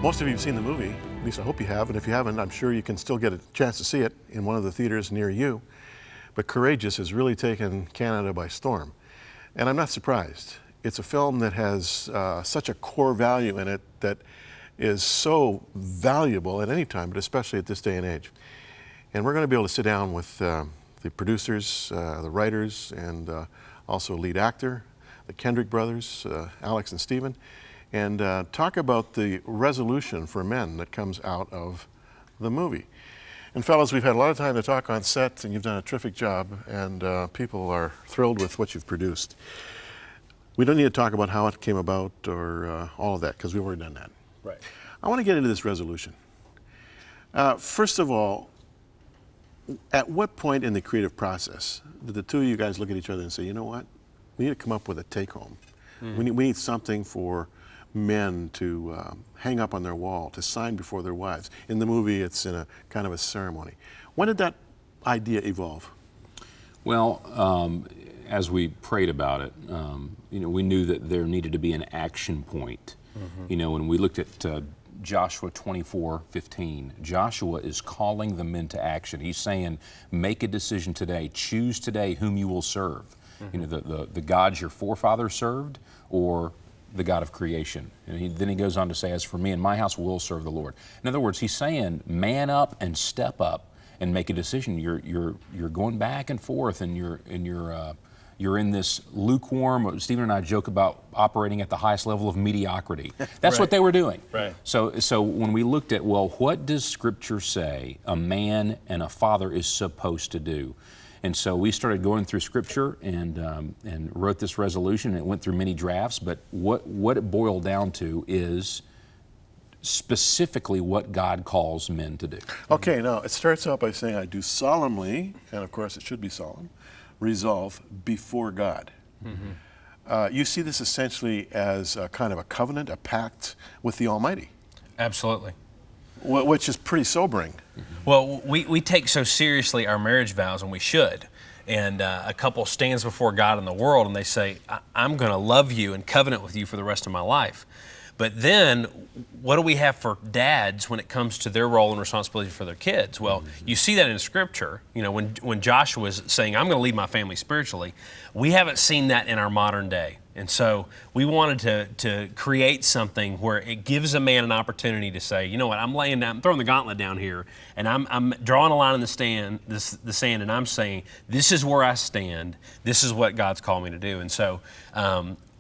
Most of you have seen the movie, at least I hope you have, and if you haven't, I'm sure you can still get a chance to see it in one of the theaters near you. But Courageous has really taken Canada by storm, and I'm not surprised. It's a film that has such a core value in it that is so valuable at any time, but especially at this day and age. And we're going to be able to sit down with the producers, the writers, and also lead actor, the Kendrick brothers, Alex and Stephen, and talk about the resolution for men that comes out of the movie. And fellas, we've had a lot of time to talk on set, and you've done a terrific job, and people are thrilled with what you've produced. We don't need to talk about how it came about or all of that, because we've already done that. Right. I want to get into this resolution. First of all, at what point in the creative process did the two of you guys look at each other and say, you know what, we need to come up with a take-home. We need something for men to hang up on their wall, to sign before their wives. In the movie, it's in a kind of a ceremony. When did that idea evolve? Well, as we prayed about it, we knew that there needed to be an action point. When we looked at Joshua 24:15, Joshua is calling the men to action. He's saying, make a decision today. Choose today whom you will serve. The gods your forefathers served, or the God of creation. And then he goes on to say, as for me and my house, we'll serve the Lord. In other words, he's saying, man up and step up and make a decision. You're going back and forth, and you're in this lukewarm. Stephen and I joke about operating at the highest level of mediocrity. That's what they were doing. Right. So when we looked at, well, what does Scripture say a man and a father is supposed to do? And so we started going through Scripture and wrote this resolution. And it went through many drafts, but what it boiled down to is specifically what God calls men to do. Okay, now it starts out by saying, I do solemnly, and of course it should be solemn, resolve before God. You see this essentially as a kind of a covenant, a pact with the Almighty. Absolutely. Which is pretty sobering. Well, we take so seriously our marriage vows, and we should. And a couple stands before God in the world, and they say, I'm going to love you and covenant with you for the rest of my life. But then, what do we have for dads when it comes to their role and responsibility for their kids? Well, you see that in Scripture. When Joshua is saying, I'm going to lead my family spiritually, we haven't seen that in our modern day. And so we wanted to create something where it gives a man an opportunity to say, you know what, I'm laying down, I'm throwing the gauntlet down here, and I'm drawing a line in the sand, and I'm saying, this is where I stand. This is what God's called me to do. And so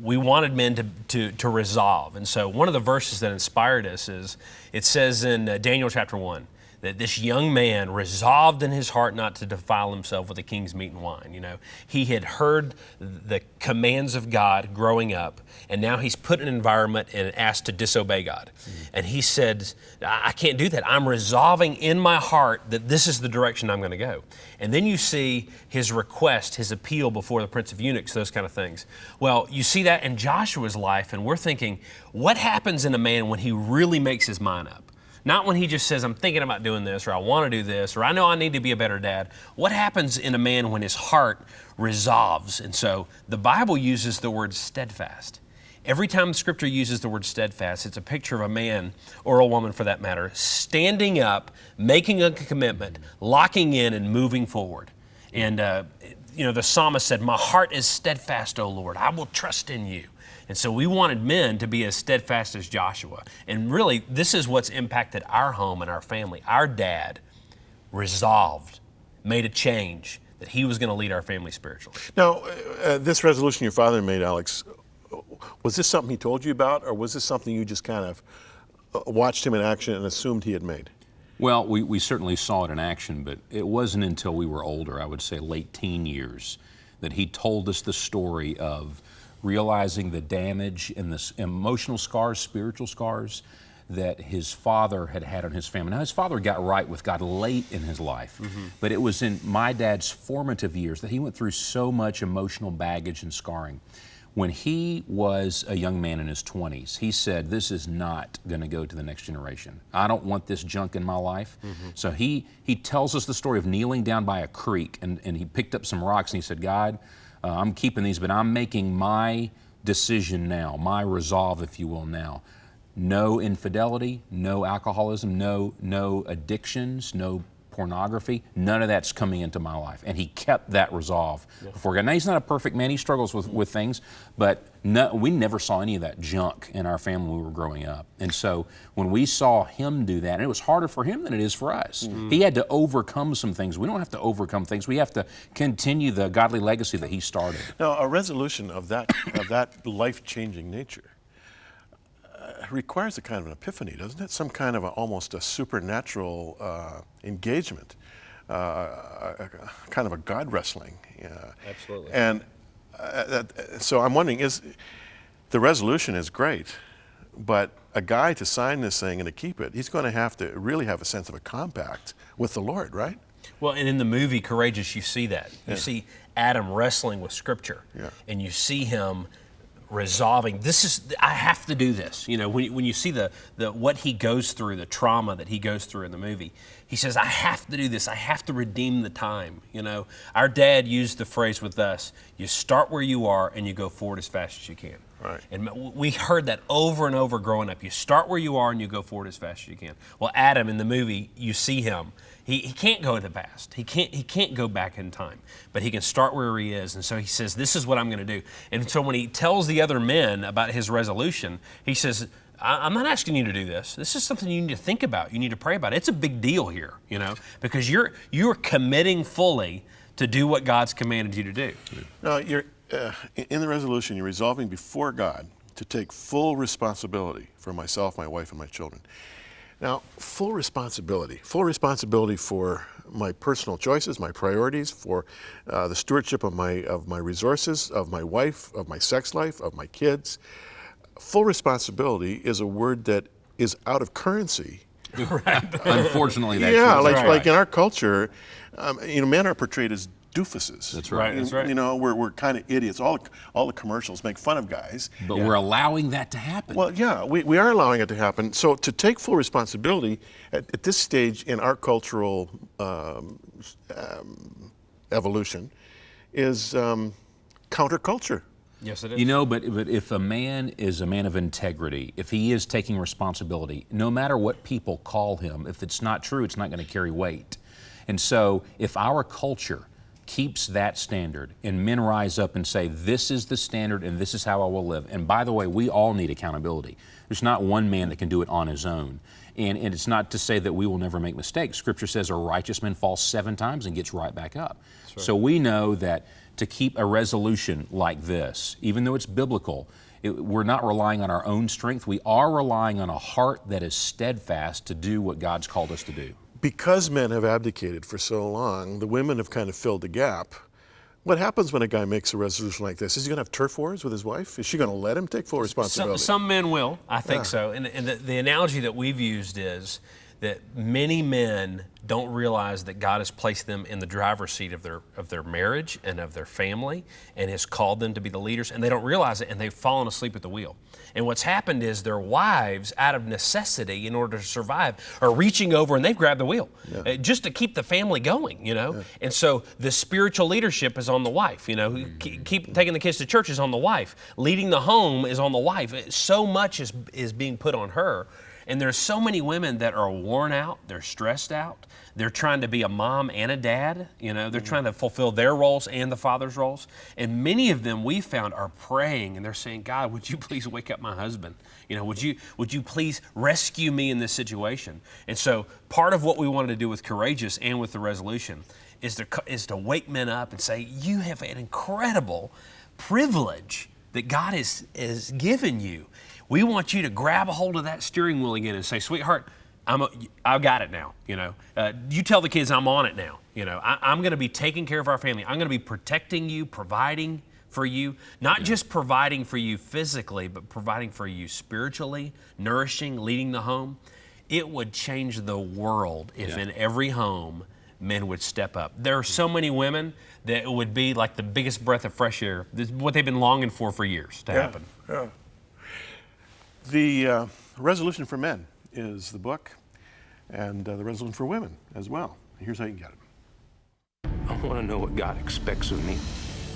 we wanted men to resolve. And so one of the verses that inspired us is, it says in Daniel chapter 1, that this young man resolved in his heart not to defile himself with the king's meat and wine. He had heard the commands of God growing up, and now he's put in an environment and asked to disobey God. And he said, I can't do that. I'm resolving in my heart that this is the direction I'm going to go. And then you see his request, his appeal before the Prince of Eunuchs, those kind of things. Well, you see that in Joshua's life, and we're thinking, what happens in a man when he really makes his mind up? Not when he just says, I'm thinking about doing this, or I want to do this, or I know I need to be a better dad. What happens in a man when his heart resolves? And so the Bible uses the word steadfast. Every time the Scripture uses the word steadfast, it's a picture of a man, or a woman for that matter, standing up, making a commitment, locking in, and moving forward. And the psalmist said, my heart is steadfast, O Lord. I will trust in you. And so we wanted men to be as steadfast as Joshua. And really, this is what's impacted our home and our family. Our dad resolved, made a change, that he was going to lead our family spiritually. Now, this resolution your father made, Alex, was this something he told you about, or was this something you just kind of watched him in action and assumed he had made? Well, we certainly saw it in action, but it wasn't until we were older, I would say late teen years, that he told us the story of realizing the damage and the emotional scars, spiritual scars that his father had on his family. Now, his father got right with God late in his life, but it was in my dad's formative years that he went through so much emotional baggage and scarring. When he was a young man in his 20s, he said, this is not going to go to the next generation. I don't want this junk in my life. So he tells us the story of kneeling down by a creek, and he picked up some rocks, and he said, God, I'm keeping these, but I'm making my decision now, my resolve, if you will, now. no infidelity, no alcoholism, no addictions, no pornography. None of that's coming into my life. And he kept that resolve before God. Now, he's not a perfect man. He struggles with things, but we never saw any of that junk in our family when we were growing up. And so when we saw him do that, and it was harder for him than it is for us. He had to overcome some things. We don't have to overcome things. We have to continue the godly legacy that he started. Now, a resolution of that life-changing nature requires a kind of an epiphany, doesn't it? Some kind of almost a supernatural engagement, kind of a God wrestling. Absolutely. And so I'm wondering, the resolution is great, but a guy to sign this thing and to keep it, he's going to have to really have a sense of a compact with the Lord, right? Well, and in the movie Courageous, you see that. You see Adam wrestling with Scripture, and you see him resolving, I have to do this. You know, when you see the what he goes through, the trauma that he goes through in the movie, he says, I have to do this. I have to redeem the time. You know, our dad used the phrase with us, you start where you are and you go forward as fast as you can. Right. And we heard that over and over growing up. You start where you are and you go forward as fast as you can. Well, Adam in the movie, you see him. He can't go to the past. He can't go back in time, but he can start where he is. And so he says, this is what I'm going to do. And so when he tells the other men about his resolution, he says, I'm not asking you to do this. This is something you need to think about. You need to pray about. It's a big deal here, you know, because you're committing fully to do what God's commanded you to do. No, you're in the resolution, you're resolving before God to take full responsibility for myself, my wife, and my children. Now, full responsibility for my personal choices, my priorities, for the stewardship of my resources, of my wife, of my sex life, of my kids. Full responsibility is a word that is out of currency. Right. Unfortunately, that's like in our culture, men are portrayed as doofuses. That's right. That's right. You know, we're kind of idiots. All the commercials make fun of guys. But we're allowing that to happen. Well, yeah, we are allowing it to happen. So to take full responsibility at this stage in our cultural evolution is counterculture. Yes, it is. You know, but if a man is a man of integrity, if he is taking responsibility, no matter what people call him, if it's not true, it's not going to carry weight. And so if our culture keeps that standard and men rise up and say, this is the standard and this is how I will live. And by the way, we all need accountability. There's not one man that can do it on his own. And it's not to say that we will never make mistakes. Scripture says a righteous man falls 7 times and gets right back up. Right. So we know that to keep a resolution like this, even though it's biblical, we're not relying on our own strength. We are relying on a heart that is steadfast to do what God's called us to do. Because men have abdicated for so long, the women have kind of filled the gap. What happens when a guy makes a resolution like this? Is he going to have turf wars with his wife? Is she going to let him take full responsibility? Some men will, I think so. And the analogy that we've used is that many men don't realize that God has placed them in the driver's seat of their marriage and of their family and has called them to be the leaders, and they don't realize it, and they've fallen asleep at the wheel. And what's happened is their wives, out of necessity in order to survive, are reaching over and they've grabbed the wheel just to keep the family going, you know. And so the spiritual leadership is on the wife, you know. Keep taking the kids to church is on the wife. Leading the home is on the wife. So much is being put on her. And there's so many women that are worn out, they're stressed out, they're trying to be a mom and a dad, you know, they're trying to fulfill their roles and the father's roles. And many of them we found are praying and they're saying, God, would you please wake up my husband? You know, would you please rescue me in this situation? And so part of what we wanted to do with Courageous and with the resolution is to wake men up and say, you have an incredible privilege that God has given you. We want you to grab a hold of that steering wheel again and say, sweetheart, I've got it now. You know, you tell the kids I'm on it now. You know, I'm going to be taking care of our family. I'm going to be protecting you, providing for you, not just providing for you physically, but providing for you spiritually, nourishing, leading the home. It would change the world if in every home men would step up. There are so many women that it would be like the biggest breath of fresh air. This is what they've been longing for years to happen. Yeah. The resolution for men is the book, and the resolution for women as well. Here's how you can get it. I want to know what God expects of me.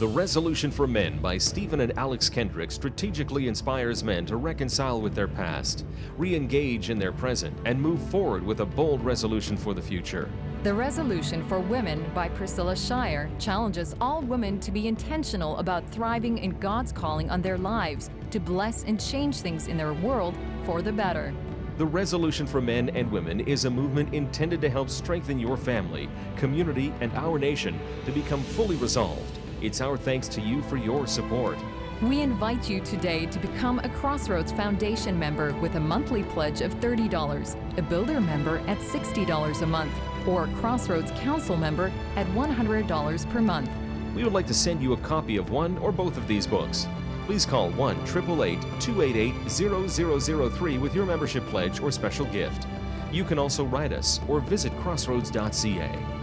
The Resolution for Men by Stephen and Alex Kendricks strategically inspires men to reconcile with their past, re-engage in their present, and move forward with a bold resolution for the future. The Resolution for Women by Priscilla Schirer challenges all women to be intentional about thriving in God's calling on their lives, to bless and change things in their world for the better. The Resolution for Men and Women is a movement intended to help strengthen your family, community, and our nation to become fully resolved. It's our thanks to you for your support. We invite you today to become a Crossroads Foundation member with a monthly pledge of $30, a Builder member at $60 a month, or a Crossroads Council member at $100 per month. We would like to send you a copy of one or both of these books. Please call 1-888-288-0003 with your membership pledge or special gift. You can also write us or visit crossroads.ca.